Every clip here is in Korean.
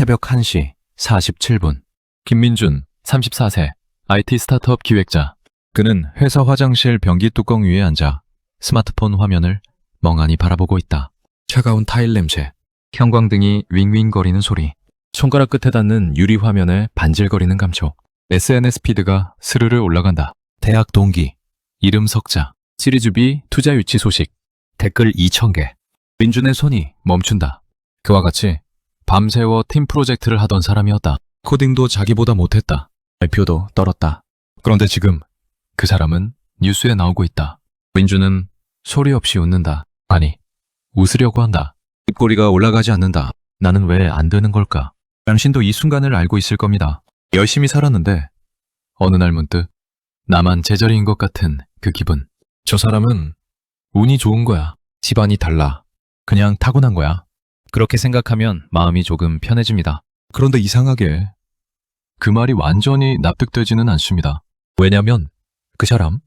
새벽 1시 47분. 김민준, 34세, IT 스타트업 기획자. 그는 회사 화장실 변기 뚜껑 위에 앉아 스마트폰 화면을 멍하니 바라보고 있다. 차가운 타일 냄새, 형광등이 윙윙거리는 소리, 손가락 끝에 닿는 유리 화면에 반질거리는 감촉, SNS 피드가 스르르 올라간다. 대학 동기, 이름 석자, 시리즈 B 투자 유치 소식, 댓글 2,000개. 민준의 손이 멈춘다. 그와 같이 밤새워 팀 프로젝트를 하던 사람이었다. 코딩도 자기보다 못했다. 발표도 떨었다. 그런데 지금 그 사람은 뉴스에 나오고 있다. 민준은 소리 없이 웃는다. 아니, 웃으려고 한다. 입꼬리가 올라가지 않는다. 나는 왜 안 되는 걸까? 당신도 이 순간을 알고 있을 겁니다. 열심히 살았는데 어느 날 문득 나만 제자리인 것 같은 그 기분. 저 사람은 운이 좋은 거야. 집안이 달라. 그냥 타고난 거야. 그렇게 생각하면 마음이 조금 편해집니다. 그런데 이상하게 그 말이 완전히 납득되지는 않습니다. 왜냐면 그 사람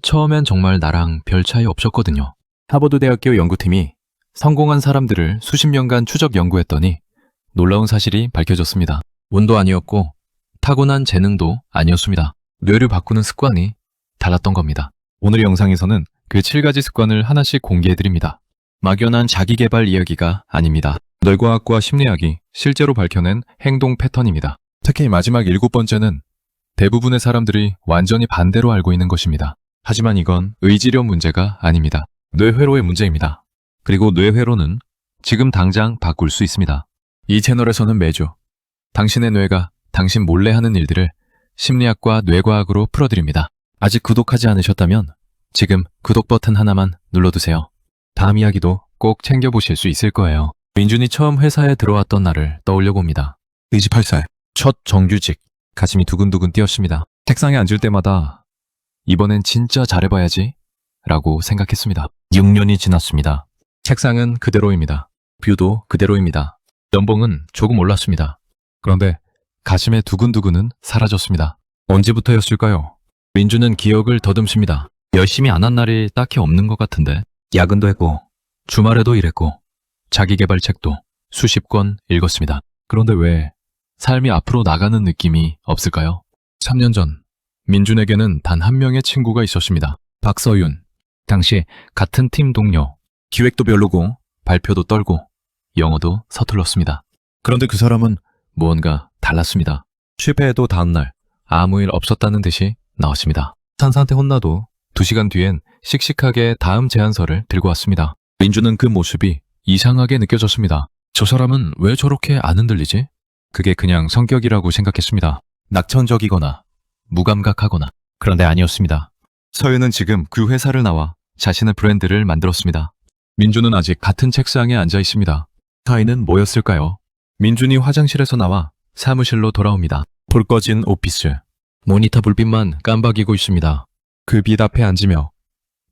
처음엔 정말 나랑 별 차이 없었거든요. 하버드 대학교 연구팀이 성공한 사람들을 수십 년간 추적 연구했더니 놀라운 사실이 밝혀졌습니다. 운도 아니었고 타고난 재능도 아니었습니다. 뇌를 바꾸는 습관이 달랐던 겁니다. 오늘 영상에서는 그 7가지 습관을 하나씩 공개해드립니다. 막연한 자기개발 이야기가 아닙니다. 뇌과학과 심리학이 실제로 밝혀낸 행동 패턴입니다. 특히 마지막 7번째는 대부분의 사람들이 완전히 반대로 알고 있는 것입니다. 하지만 이건 의지력 문제가 아닙니다. 뇌회로의 문제입니다. 그리고 뇌회로는 지금 당장 바꿀 수 있습니다. 이 채널에서는 매주 당신의 뇌가 당신 몰래 하는 일들을 심리학과 뇌과학으로 풀어드립니다. 아직 구독하지 않으셨다면 지금 구독 버튼 하나만 눌러두세요. 다음 이야기도 꼭 챙겨보실 수 있을 거예요. 민준이 처음 회사에 들어왔던 날을 떠올려 봅니다. 28살, 첫 정규직, 가슴이 두근두근 뛰었습니다. 책상에 앉을 때마다 이번엔 진짜 잘해봐야지 라고 생각했습니다. 6년이 지났습니다. 책상은 그대로입니다. 뷰도 그대로입니다. 연봉은 조금 올랐습니다. 그런데 가슴의 두근두근은 사라졌습니다. 언제부터였을까요? 민준은 기억을 더듬습니다. 열심히 안 한 날이 딱히 없는 것 같은데 야근도 했고 주말에도 일했고 자기계발 책도 수십 권 읽었습니다. 그런데 왜 삶이 앞으로 나가는 느낌이 없을까요? 3년 전 민준에게는 단 한 명의 친구가 있었습니다. 박서윤. 당시 같은 팀 동료. 기획도 별로고 발표도 떨고 영어도 서툴렀습니다. 그런데 그 사람은 무언가 달랐습니다. 실패해도 다음날 아무 일 없었다는 듯이 나왔습니다. 산사한테 혼나도 2시간 뒤엔 씩씩하게 다음 제안서를 들고 왔습니다. 민준은 그 모습이 이상하게 느껴졌습니다. 저 사람은 왜 저렇게 안 흔들리지? 그게 그냥 성격이라고 생각했습니다. 낙천적이거나 무감각하거나. 그런데 아니었습니다. 서윤은 지금 그 회사를 나와 자신의 브랜드를 만들었습니다. 민준은 아직 같은 책상에 앉아 있습니다. 사이는 뭐였을까요? 민준이 화장실에서 나와 사무실로 돌아옵니다. 불 꺼진 오피스. 모니터 불빛만 깜박이고 있습니다. 그 빛 앞에 앉으며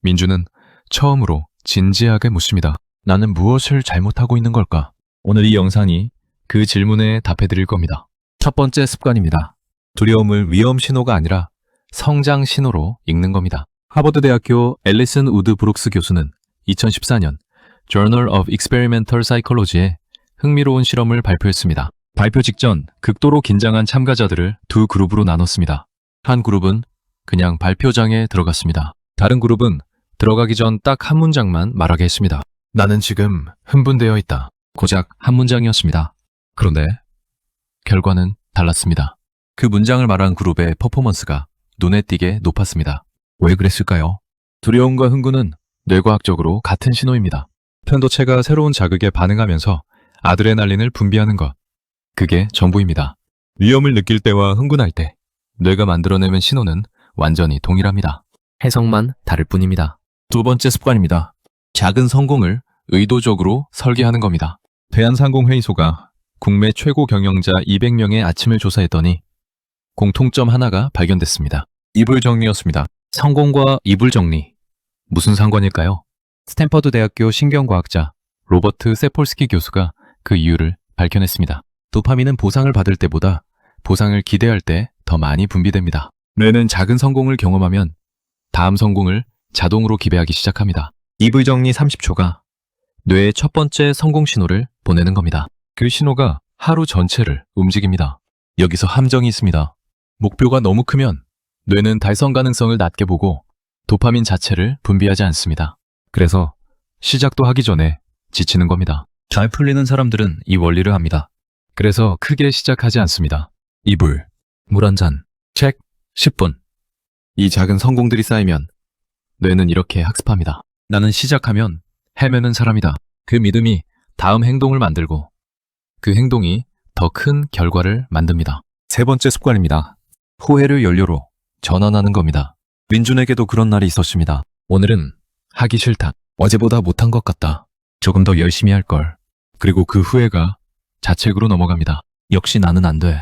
민준은 처음으로 진지하게 묻습니다. 나는 무엇을 잘못하고 있는 걸까? 오늘 이 영상이 그 질문에 답해드릴 겁니다. 첫 번째 습관입니다. 두려움을 위험 신호가 아니라 성장 신호로 읽는 겁니다. 하버드 대학교 앨리슨 우드 브룩스 교수는 2014년 Journal of Experimental Psychology에 흥미로운 실험을 발표했습니다. 발표 직전 극도로 긴장한 참가자들을 두 그룹으로 나눴습니다. 한 그룹은 그냥 발표장에 들어갔습니다. 다른 그룹은 들어가기 전 딱 한 문장만 말하게 했습니다. 나는 지금 흥분되어 있다. 고작 한 문장이었습니다. 그런데 결과는 달랐습니다. 그 문장을 말한 그룹의 퍼포먼스가 눈에 띄게 높았습니다. 왜 그랬을까요? 두려움과 흥분은 뇌과학적으로 같은 신호입니다. 편도체가 새로운 자극에 반응하면서 아드레날린을 분비하는 것. 그게 전부입니다. 위험을 느낄 때와 흥분할 때 뇌가 만들어내는 신호는 완전히 동일합니다. 해석만 다를 뿐입니다. 두 번째 습관입니다. 작은 성공을 의도적으로 설계하는 겁니다. 대한상공회의소가 국내 최고 경영자 200명의 아침을 조사했더니 공통점 하나가 발견됐습니다. 이불 정리였습니다. 성공과 이불 정리. 무슨 상관일까요? 스탠퍼드 대학교 신경과학자 로버트 세폴스키 교수가 그 이유를 밝혀냈습니다. 도파민은 보상을 받을 때보다 보상을 기대할 때 더 많이 분비됩니다. 뇌는 작은 성공을 경험하면 다음 성공을 자동으로 기대하기 시작합니다. 이불 정리 30초가 뇌의 첫 번째 성공 신호를 보내는 겁니다. 그 신호가 하루 전체를 움직입니다. 여기서 함정이 있습니다. 목표가 너무 크면 뇌는 달성 가능성을 낮게 보고 도파민 자체를 분비하지 않습니다. 그래서 시작도 하기 전에 지치는 겁니다. 잘 풀리는 사람들은 이 원리를 합니다. 그래서 크게 시작하지 않습니다. 이불, 물 한 잔, 책, 10분. 이 작은 성공들이 쌓이면 뇌는 이렇게 학습합니다. 나는 시작하면 헤매는 사람이다. 그 믿음이 다음 행동을 만들고 그 행동이 더 큰 결과를 만듭니다. 세 번째 습관입니다. 후회를 연료로 전환하는 겁니다. 민준에게도 그런 날이 있었습니다. 오늘은 하기 싫다. 어제보다 못한 것 같다. 조금 더 열심히 할 걸. 그리고 그 후회가 자책으로 넘어갑니다. 역시 나는 안 돼.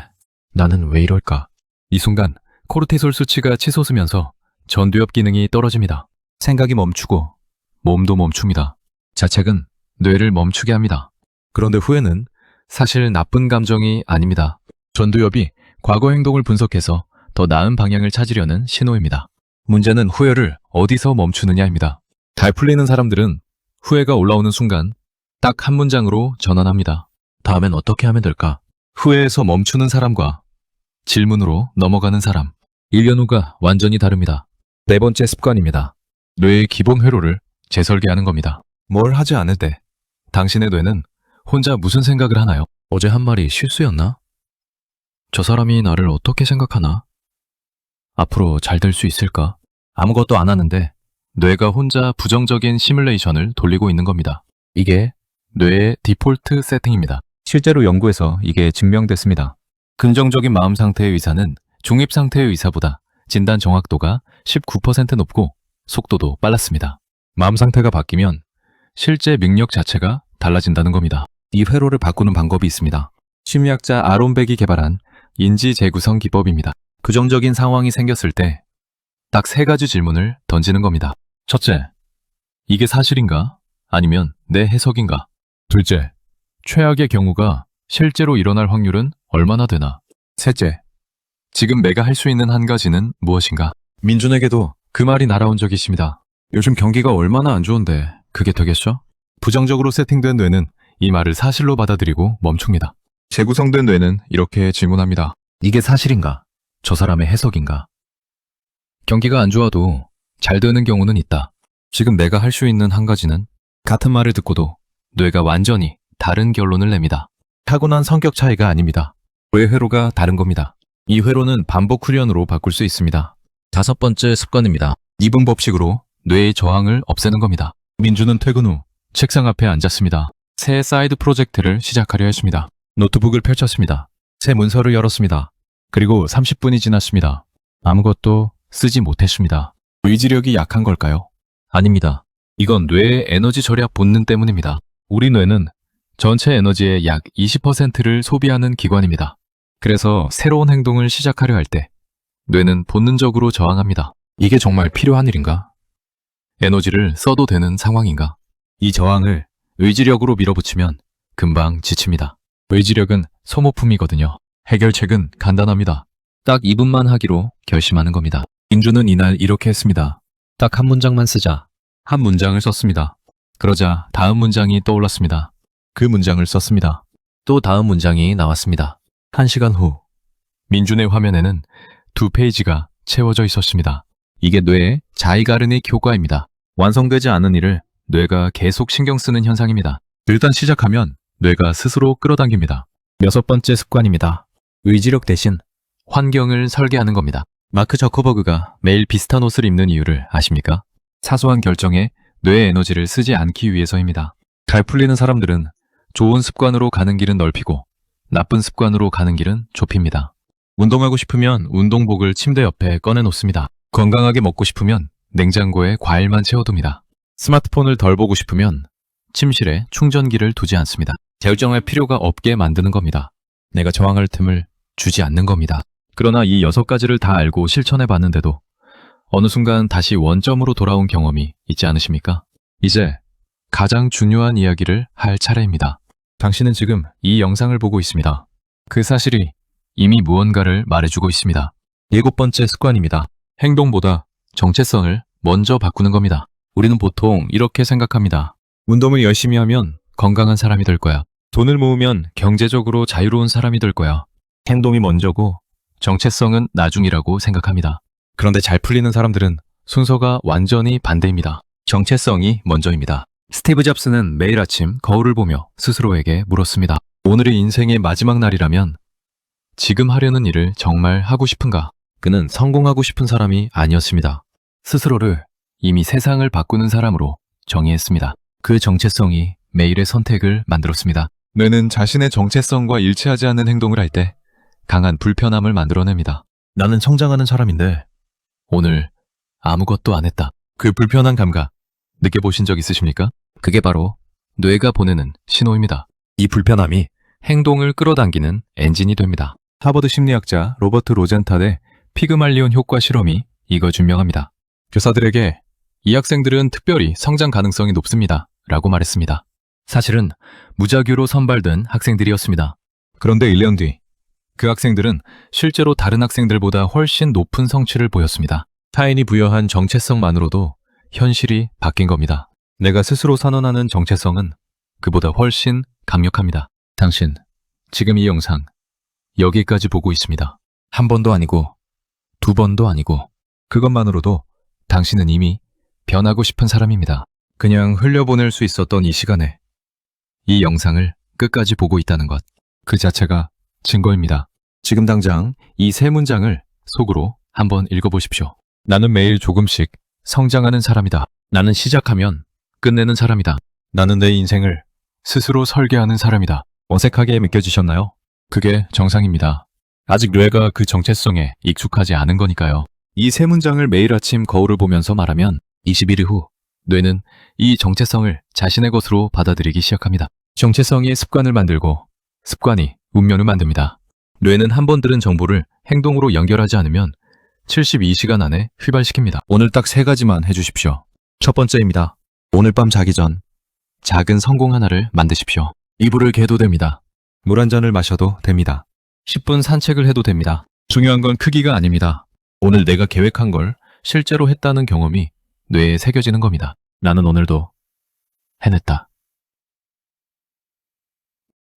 나는 왜 이럴까? 이 순간 코르티솔 수치가 치솟으면서 전두엽 기능이 떨어집니다. 생각이 멈추고 몸도 멈춥니다. 자책은 뇌를 멈추게 합니다. 그런데 후회는 사실 나쁜 감정이 아닙니다. 전두엽이 과거 행동을 분석해서 더 나은 방향을 찾으려는 신호입니다. 문제는 후회를 어디서 멈추느냐입니다. 잘 풀리는 사람들은 후회가 올라오는 순간 딱 한 문장으로 전환합니다. 다음엔 어떻게 하면 될까? 후회에서 멈추는 사람과 질문으로 넘어가는 사람. 1년 후가 완전히 다릅니다. 네 번째 습관입니다. 뇌의 기본 회로를 재설계하는 겁니다. 뭘 하지 않을 때 당신의 뇌는 혼자 무슨 생각을 하나요? 어제 한 말이 실수였나? 저 사람이 나를 어떻게 생각하나? 앞으로 잘 될 수 있을까? 아무것도 안 하는데 뇌가 혼자 부정적인 시뮬레이션을 돌리고 있는 겁니다. 이게 뇌의 디폴트 세팅입니다. 실제로 연구에서 이게 증명됐습니다. 긍정적인 마음 상태의 의사는 중립 상태의 의사보다 진단 정확도가 19% 높고 속도도 빨랐습니다. 마음 상태가 바뀌면 실제 능력 자체가 달라진다는 겁니다. 이 회로를 바꾸는 방법이 있습니다. 심리학자 아론 백이 개발한 인지 재구성 기법입니다. 부정적인 상황이 생겼을 때 딱 3가지 질문을 던지는 겁니다. 첫째, 이게 사실인가? 아니면 내 해석인가? 둘째, 최악의 경우가 실제로 일어날 확률은 얼마나 되나? 셋째, 지금 내가 할 수 있는 한 가지는 무엇인가? 민준에게도 그 말이 날아온 적이 있습니다. 요즘 경기가 얼마나 안 좋은데 그게 되겠어? 부정적으로 세팅된 뇌는 이 말을 사실로 받아들이고 멈춥니다. 재구성된 뇌는 이렇게 질문합니다. 이게 사실인가? 저 사람의 해석인가? 경기가 안 좋아도 잘 되는 경우는 있다. 지금 내가 할 수 있는 한 가지는 같은 말을 듣고도 뇌가 완전히 다른 결론을 냅니다. 타고난 성격 차이가 아닙니다. 뇌 회로가 다른 겁니다. 이 회로는 반복 훈련으로 바꿀 수 있습니다. 5번째 습관입니다. 2분 법칙으로 뇌의 저항을 없애는 겁니다. 민주는 퇴근 후 책상 앞에 앉았습니다. 새 사이드 프로젝트를 시작하려 했습니다. 노트북을 펼쳤습니다. 새 문서를 열었습니다. 그리고 30분이 지났습니다. 아무것도 쓰지 못했습니다. 의지력이 약한 걸까요? 아닙니다. 이건 뇌의 에너지 절약 본능 때문입니다. 우리 뇌는 전체 에너지의 약 20%를 소비하는 기관입니다. 그래서 새로운 행동을 시작하려 할 때 뇌는 본능적으로 저항합니다. 이게 정말 필요한 일인가? 에너지를 써도 되는 상황인가? 이 저항을 의지력으로 밀어붙이면 금방 지칩니다. 의지력은 소모품이거든요. 해결책은 간단합니다. 딱 2분만 하기로 결심하는 겁니다. 민주는 이날 이렇게 했습니다. 딱 한 문장만 쓰자. 한 문장을 썼습니다. 그러자 다음 문장이 떠올랐습니다. 그 문장을 썼습니다. 또 다음 문장이 나왔습니다. 1시간 후 민준의 화면에는 2페이지가 채워져 있었습니다. 이게 뇌의 자이가르닉 효과입니다. 완성되지 않은 일을 뇌가 계속 신경 쓰는 현상입니다. 일단 시작하면 뇌가 스스로 끌어당깁니다. 6번째 습관입니다. 의지력 대신 환경을 설계하는 겁니다. 마크 저커버그가 매일 비슷한 옷을 입는 이유를 아십니까? 사소한 결정에 뇌의 에너지를 쓰지 않기 위해서입니다. 잘 풀리는 사람들은 좋은 습관으로 가는 길은 넓히고 나쁜 습관으로 가는 길은 좁힙니다. 운동하고 싶으면 운동복을 침대 옆에 꺼내놓습니다. 건강하게 먹고 싶으면 냉장고에 과일만 채워둡니다. 스마트폰을 덜 보고 싶으면 침실에 충전기를 두지 않습니다. 결정할 필요가 없게 만드는 겁니다. 내가 저항할 틈을 주지 않는 겁니다. 그러나 이 6가지를 다 알고 실천해 봤는데도 어느 순간 다시 원점으로 돌아온 경험이 있지 않으십니까? 이제 가장 중요한 이야기를 할 차례입니다. 당신은 지금 이 영상을 보고 있습니다. 그 사실이 이미 무언가를 말해주고 있습니다. 7번째 습관입니다. 행동보다 정체성을 먼저 바꾸는 겁니다. 우리는 보통 이렇게 생각합니다. 운동을 열심히 하면 건강한 사람이 될 거야. 돈을 모으면 경제적으로 자유로운 사람이 될 거야. 행동이 먼저고 정체성은 나중이라고 생각합니다. 그런데 잘 풀리는 사람들은 순서가 완전히 반대입니다. 정체성이 먼저입니다. 스티브 잡스는 매일 아침 거울을 보며 스스로에게 물었습니다. 오늘이 인생의 마지막 날이라면 지금 하려는 일을 정말 하고 싶은가? 그는 성공하고 싶은 사람이 아니었습니다. 스스로를 이미 세상을 바꾸는 사람으로 정의했습니다. 그 정체성이 매일의 선택을 만들었습니다. 뇌는 자신의 정체성과 일치하지 않는 행동을 할 때 강한 불편함을 만들어냅니다. 나는 성장하는 사람인데 오늘 아무것도 안 했다. 그 불편한 감각 느껴보신 적 있으십니까? 그게 바로 뇌가 보내는 신호입니다. 이 불편함이 행동을 끌어당기는 엔진이 됩니다. 하버드 심리학자 로버트 로젠탈의 피그말리온 효과 실험이 이걸 증명합니다. 교사들에게 이 학생들은 특별히 성장 가능성이 높습니다. 라고 말했습니다. 사실은 무작위로 선발된 학생들이었습니다. 그런데 1년 뒤 그 학생들은 실제로 다른 학생들보다 훨씬 높은 성취를 보였습니다. 타인이 부여한 정체성만으로도 현실이 바뀐 겁니다. 내가 스스로 선언하는 정체성은 그보다 훨씬 강력합니다. 당신, 지금 이 영상 여기까지 보고 있습니다. 한 번도 아니고 두 번도 아니고 그것만으로도 당신은 이미 변하고 싶은 사람입니다. 그냥 흘려보낼 수 있었던 이 시간에 이 영상을 끝까지 보고 있다는 것, 그 자체가 증거입니다. 지금 당장 이 세 문장을 속으로 한번 읽어보십시오. 나는 매일 조금씩 성장하는 사람이다. 나는 시작하면 끝내는 사람이다. 나는 내 인생을 스스로 설계하는 사람이다. 어색하게 느껴지셨나요? 그게 정상입니다. 아직 뇌가 그 정체성에 익숙하지 않은 거니까요. 이 세 문장을 매일 아침 거울을 보면서 말하면 20일 후 뇌는 이 정체성을 자신의 것으로 받아들이기 시작합니다. 정체성이 습관을 만들고 습관이 운명을 만듭니다. 뇌는 한 번 들은 정보를 행동으로 연결하지 않으면 72시간 안에 휘발시킵니다. 오늘 딱 세 가지만 해주십시오. 첫 번째입니다. 오늘 밤 자기 전 작은 성공 하나를 만드십시오. 이불을 개도 됩니다. 물 한 잔을 마셔도 됩니다. 10분 산책을 해도 됩니다. 중요한 건 크기가 아닙니다. 오늘 내가 계획한 걸 실제로 했다는 경험이 뇌에 새겨지는 겁니다. 나는 오늘도 해냈다.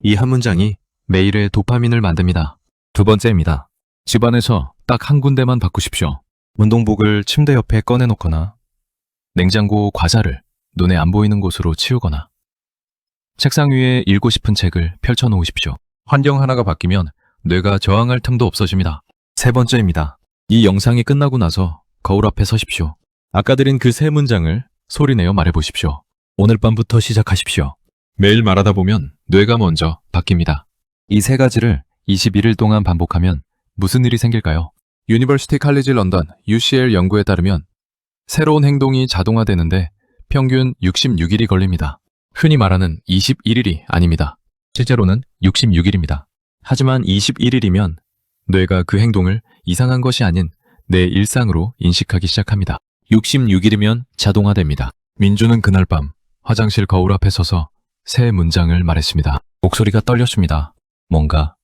이 한 문장이 매일의 도파민을 만듭니다. 두 번째입니다. 집안에서 딱 한 군데만 바꾸십시오. 운동복을 침대 옆에 꺼내놓거나 냉장고 과자를 눈에 안 보이는 곳으로 치우거나 책상 위에 읽고 싶은 책을 펼쳐놓으십시오. 환경 하나가 바뀌면 뇌가 저항할 틈도 없어집니다. 세 번째입니다. 이 영상이 끝나고 나서 거울 앞에 서십시오. 아까 드린 그 세 문장을 소리내어 말해보십시오. 오늘 밤부터 시작하십시오. 매일 말하다 보면 뇌가 먼저 바뀝니다. 이 세 가지를 21일 동안 반복하면 무슨 일이 생길까요? 유니버시티 칼리지 런던 UCL 연구에 따르면 새로운 행동이 자동화되는데 평균 66일이 걸립니다. 흔히 말하는 21일이 아닙니다. 실제로는 66일입니다. 하지만 21일이면 뇌가 그 행동을 이상한 것이 아닌 내 일상으로 인식하기 시작합니다. 66일이면 자동화됩니다. 민주는 그날 밤 화장실 거울 앞에 서서 새 문장을 말했습니다. 목소리가 떨렸습니다. 뭔가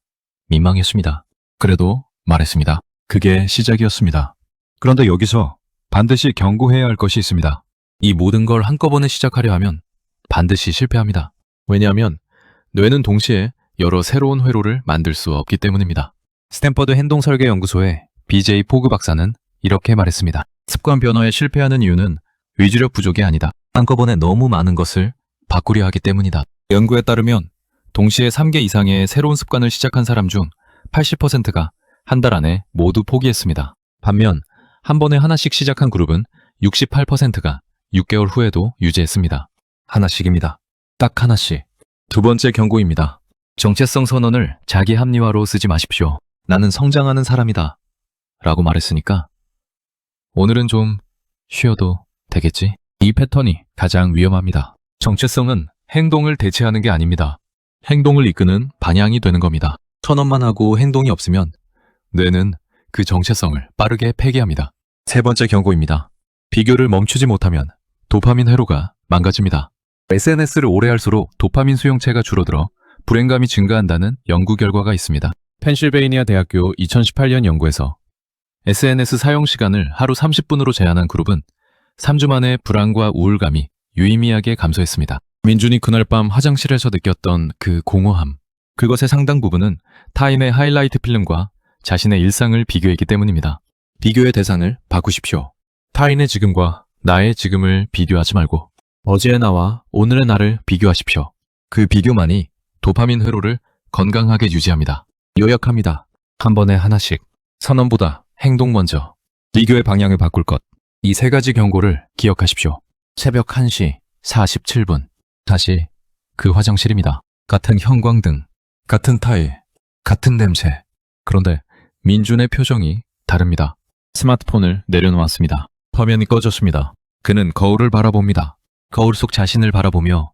민망했습니다. 그래도 말했습니다. 그게 시작이었습니다. 그런데 여기서 반드시 경고해야 할 것이 있습니다. 이 모든 걸 한꺼번에 시작하려 하면 반드시 실패합니다. 왜냐하면 뇌는 동시에 여러 새로운 회로를 만들 수 없기 때문입니다. 스탠퍼드 행동설계연구소의 BJ 포그 박사는 이렇게 말했습니다. 습관 변화에 실패하는 이유는 의지력 부족이 아니다. 한꺼번에 너무 많은 것을 바꾸려 하기 때문이다. 연구에 따르면 동시에 3개 이상의 새로운 습관을 시작한 사람 중 80%가 한 달 안에 모두 포기했습니다. 반면 한 번에 하나씩 시작한 그룹은 68%가 6개월 후에도 유지했습니다. 하나씩입니다. 딱 하나씩. 두 번째 경고입니다. 정체성 선언을 자기 합리화로 쓰지 마십시오. 나는 성장하는 사람이다. 라고 말했으니까 오늘은 좀 쉬어도 되겠지? 이 패턴이 가장 위험합니다. 정체성은 행동을 대체하는 게 아닙니다. 행동을 이끄는 방향이 되는 겁니다. 선언만 하고 행동이 없으면 뇌는 그 정체성을 빠르게 폐기합니다. 세 번째 경고입니다. 비교를 멈추지 못하면 도파민 회로가 망가집니다. SNS를 오래 할수록 도파민 수용체가 줄어들어 불행감이 증가한다는 연구 결과가 있습니다. 펜실베이니아 대학교 2018년 연구에서 SNS 사용 시간을 하루 30분으로 제한한 그룹은 3주 만에 불안과 우울감이 유의미하게 감소했습니다. 민준이 그날 밤 화장실에서 느꼈던 그 공허함. 그것의 상당 부분은 타인의 하이라이트 필름과 자신의 일상을 비교했기 때문입니다. 비교의 대상을 바꾸십시오. 타인의 지금과 나의 지금을 비교하지 말고 어제의 나와 오늘의 나를 비교하십시오. 그 비교만이 도파민 회로를 건강하게 유지합니다. 요약합니다. 한 번에 하나씩. 선언보다 행동 먼저. 비교의 방향을 바꿀 것. 이 세 가지 경고를 기억하십시오. 새벽 1시 47분. 다시 그 화장실입니다. 같은 형광등, 같은 타일, 같은 냄새. 그런데 민준의 표정이 다릅니다. 스마트폰을 내려놓았습니다. 화면이 꺼졌습니다. 그는 거울을 바라봅니다. 거울 속 자신을 바라보며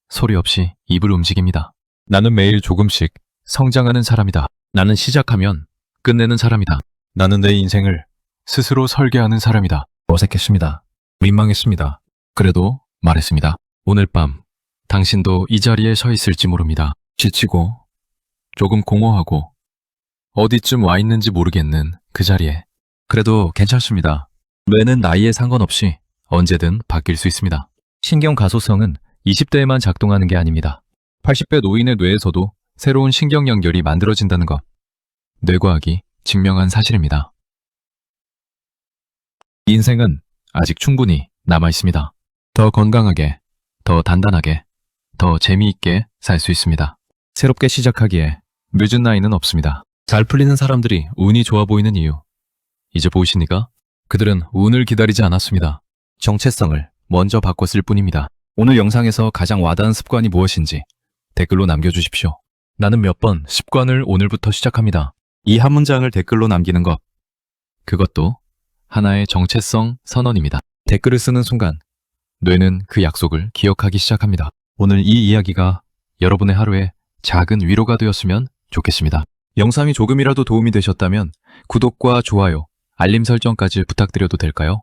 소리 없이 입을 움직입니다. 나는 매일 조금씩 성장하는 사람이다. 나는 시작하면 끝내는 사람이다. 나는 내 인생을 스스로 설계하는 사람이다. 어색했습니다. 민망했습니다. 그래도 말했습니다. 오늘 밤 당신도 이 자리에 서 있을지 모릅니다. 지치고 조금 공허하고 어디쯤 와 있는지 모르겠는 그 자리에. 그래도 괜찮습니다. 뇌는 나이에 상관없이 언제든 바뀔 수 있습니다. 신경 가소성은 20대에만 작동하는 게 아닙니다. 80대 노인의 뇌에서도 새로운 신경 연결이 만들어진다는 것. 뇌과학이 증명한 사실입니다. 인생은 아직 충분히 남아 있습니다. 더 건강하게, 더 단단하게, 더 재미있게 살 수 있습니다. 새롭게 시작하기에 늦은 나이는 없습니다. 잘 풀리는 사람들이 운이 좋아 보이는 이유. 이제 보이십니까? 그들은 운을 기다리지 않았습니다. 정체성을 먼저 바꿨을 뿐입니다. 오늘 영상에서 가장 와닿은 습관이 무엇인지 댓글로 남겨주십시오. 나는 몇 번 습관을 오늘부터 시작합니다. 이 한 문장을 댓글로 남기는 것. 그것도 하나의 정체성 선언입니다. 댓글을 쓰는 순간 뇌는 그 약속을 기억하기 시작합니다. 오늘 이 이야기가 여러분의 하루에 작은 위로가 되었으면 좋겠습니다. 영상이 조금이라도 도움이 되셨다면 구독과 좋아요, 알림 설정까지 부탁드려도 될까요?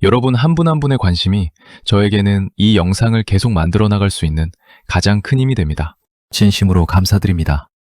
여러분 한 분 한 분의 관심이 저에게는 이 영상을 계속 만들어 나갈 수 있는 가장 큰 힘이 됩니다. 진심으로 감사드립니다.